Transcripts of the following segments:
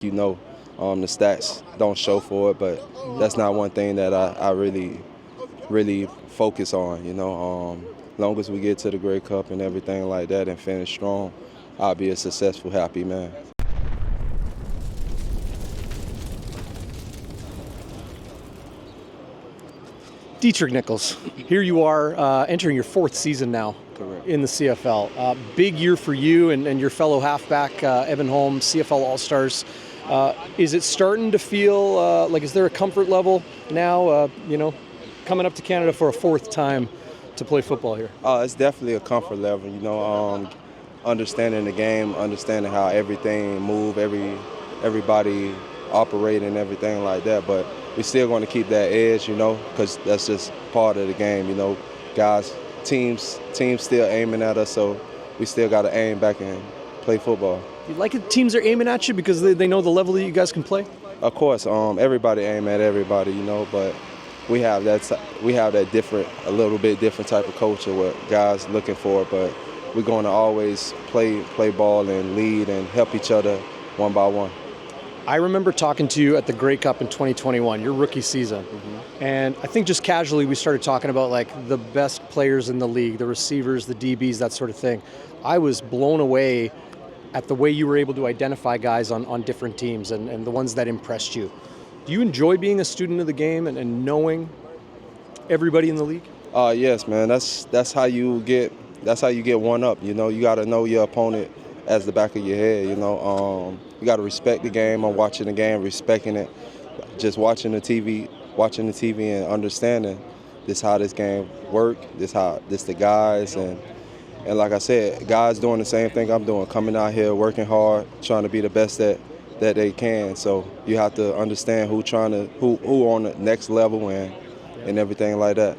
The stats don't show for it, but that's not one thing that I really focus on. Long as we get to the Grey Cup and everything like that and finish strong, I'll be a successful, happy man. Deatrick Nichols, here you are entering your 4th season now. Correct. In the CFL. Big year for you and your fellow halfback, Evan Holmes, CFL All-Stars. Is it starting to feel like, is there a comfort level now, coming up to Canada for a 4th time to play football here? It's definitely a comfort level, understanding the game, understanding how everything move, everybody operate and everything like that. But we're still going to keep that edge, because that's just part of the game, Guys, teams still aiming at us, so we still got to aim back and play football. You like it teams are aiming at you because they know the level that you guys can play? Of course, everybody aim at everybody, but we have that different, a little bit different type of culture what guys looking for, but we're going to always play ball and lead and help each other one by one. I remember talking to you at the Grey Cup in 2021, your rookie season. Mm-hmm. And I think just casually we started talking about like the best players in the league, the receivers, the DBs, that sort of thing. I was blown away at the way you were able to identify guys on different teams and the ones that impressed you. Do you enjoy being a student of the game and knowing everybody in the league? Yes, man. That's how you get one up. You got to know your opponent as the back of your head. You got to respect the game. I'm watching the game, respecting it. Just watching the TV and understanding this how this game work. This the guys and like I said, guys doing the same thing I'm doing, coming out here working hard, trying to be the best that they can. So you have to understand who on the next level and everything like that.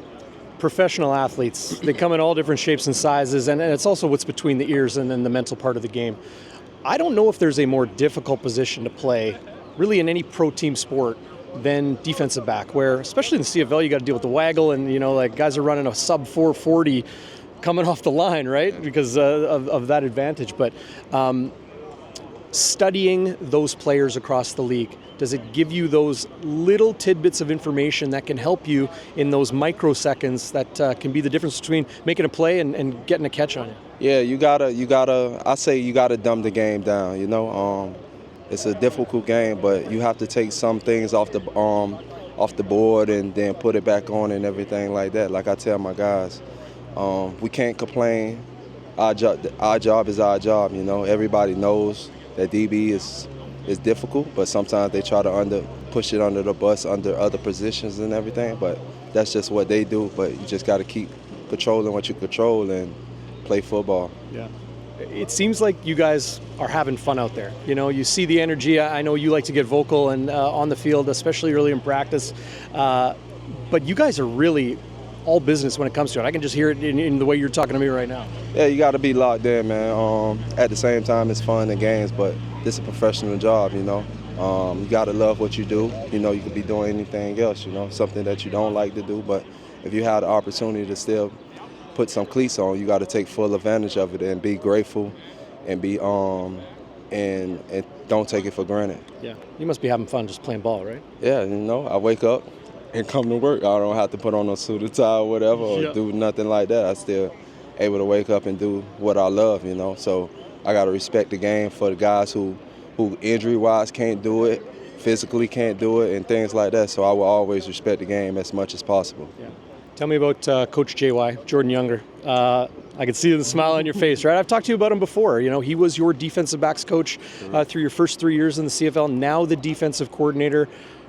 Professional athletes, they come in all different shapes and sizes, and it's also what's between the ears and then the mental part of the game. I don't know if there's a more difficult position to play, really in any pro team sport, than defensive back, where, especially in the CFL, you got to deal with the waggle, and guys are running a sub 440 coming off the line, right, because of that advantage. But studying those players across the league, does it give you those little tidbits of information that can help you in those microseconds that can be the difference between making a play and getting a catch on you? Yeah, I say you gotta dumb the game down, It's a difficult game, but you have to take some things off the board and then put it back on and everything like that. Like I tell my guys, we can't complain. Our job is our job, Everybody knows that DB is difficult, but sometimes they try to push it under the bus, under other positions and everything, but that's just what they do. But you just got to keep controlling what you control and play football. Yeah. It seems like you guys are having fun out there. You see the energy. I know you like to get vocal and on the field, especially early in practice, but you guys are really all business when it comes to it. I can just hear it in the way you're talking to me right now. Yeah, you got to be locked in, man. At the same time, it's fun and games, but this is a professional job, You got to love what you do. You could be doing anything else, something that you don't like to do. But if you have the opportunity to still put some cleats on, you got to take full advantage of it and be grateful and be and don't take it for granted. Yeah, you must be having fun just playing ball, right? Yeah, I wake up and come to work. I don't have to put on a suit or tie or whatever or do nothing like that. I still able to wake up and do what I love, So I got to respect the game for the guys who injury-wise can't do it, physically can't do it, and things like that. So I will always respect the game as much as possible. Yeah. Tell me about Coach JY, Jordan Younger. I can see the smile on your face, right? I've talked to you about him before. He was your defensive backs coach through your first 3 years in the CFL, now the defensive coordinator.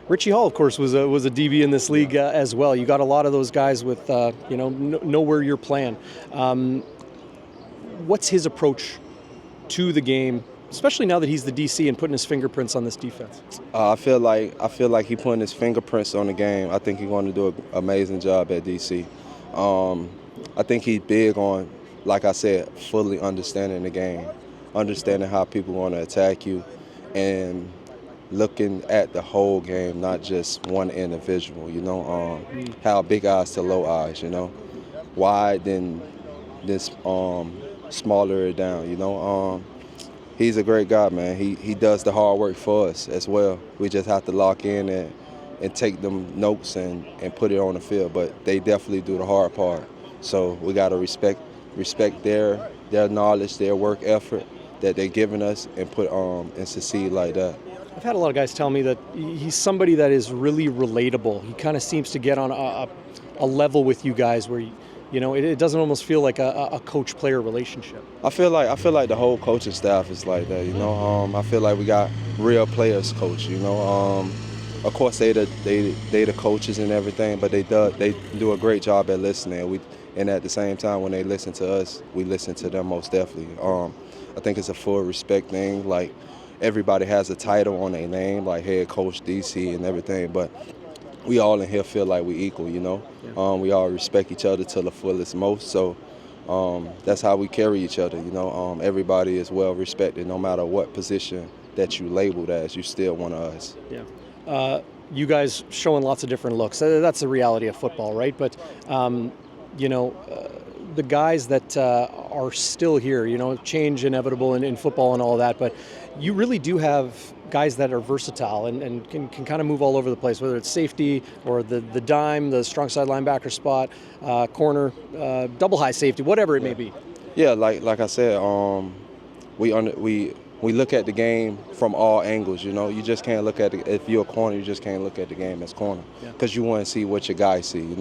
Richie Hall, of course, was a DB in this league as well. You got a lot of those guys with, know where you're playing. What's his approach to the game, especially now that he's the DC and putting his fingerprints on this defense? I feel like he's putting his fingerprints on the game. I think he's going to do an amazing job at DC. I think he's big on, like I said, fully understanding the game, understanding how people want to attack you, and looking at the whole game, not just one individual, how big eyes to low eyes, wide then this smaller it down, He's a great guy, man. He does the hard work for us as well. We just have to lock in and take them notes and put it on the field. But they definitely do the hard part. So we got to respect their knowledge, their work effort that they're giving us, and put and succeed like that. I've had a lot of guys tell me that he's somebody that is really relatable. He kind of seems to get on a level with you guys where it doesn't almost feel like a coach-player relationship. I feel like the whole coaching staff is like that. I feel like we got real players coach. Of course they the coaches and everything, but they do a great job at listening. And at the same time, when they listen to us, we listen to them most definitely. I think it's a full respect thing. Like, everybody has a title on their name, like head coach, DC, and everything, but we all in here feel like we equal, Yeah. We all respect each other to the fullest most, so that's how we carry each other, Everybody is well respected, no matter what position that you labeled as, you still one of us. Yeah. You guys showing lots of different looks. That's the reality of football, right? But, the guys that are still here, change inevitable in football and all that, but you really do have guys that are versatile and can kind of move all over the place, whether it's safety or the dime, the strong side linebacker spot, corner, double high safety, whatever it may be. Yeah, like I said, we look at the game from all angles. You just can't look at it. If you're a corner, you just can't look at the game as corner, because you want to see what your guys see.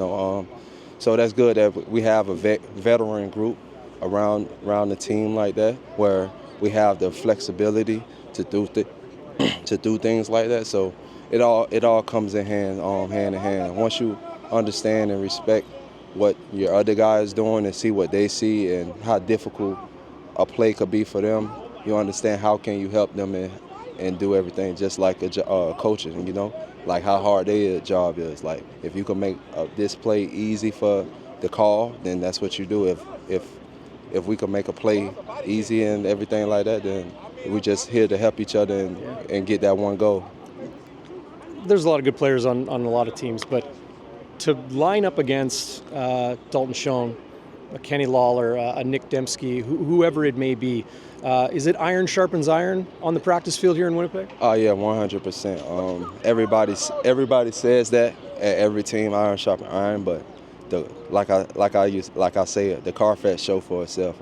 So that's good that we have a veteran group around the team like that, where we have the flexibility to do things like that. So it all comes in hand in hand. Once you understand and respect what your other guys doing and see what they see and how difficult a play could be for them, you understand how can you help them and do everything just like a coaching, like how hard their job is. Like, if you can make this play easy for the call, then that's what you do. If we can make a play easy and everything like that, then we're just here to help each other and get that one goal. There's a lot of good players on a lot of teams, but to line up against Dalton Schoen, Kenny Lawler, Nick Dembski, whoever it may be, is it iron sharpens iron on the practice field here in Winnipeg? Oh yeah, 100%. Everybody says that at every team, iron sharpens iron, but like I say, the Carfax show for itself.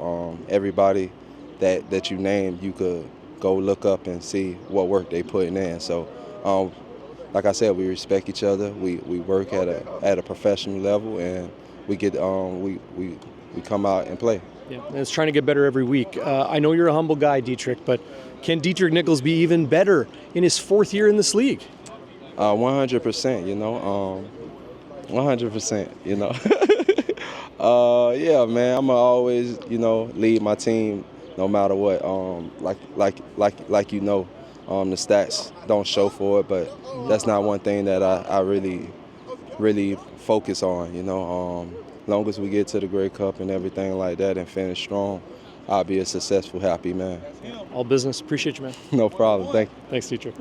Everybody that you name, you could go look up and see what work they putting in. So, like I said, we respect each other. We work at a professional level, and we get we come out and play. Yeah, and it's trying to get better every week. I know you're a humble guy, Deatrick, but can Deatrick Nichols be even better in his fourth year in this league? 100%. 100%. Yeah, man. I'ma always lead my team no matter what. Like the stats don't show for it, but that's not one thing that I really focus on. Long as we get to the Grey Cup and everything like that and finish strong, I'll be a successful, happy man. All business. Appreciate you, man. No problem. Thank you. Thanks, Deatrick.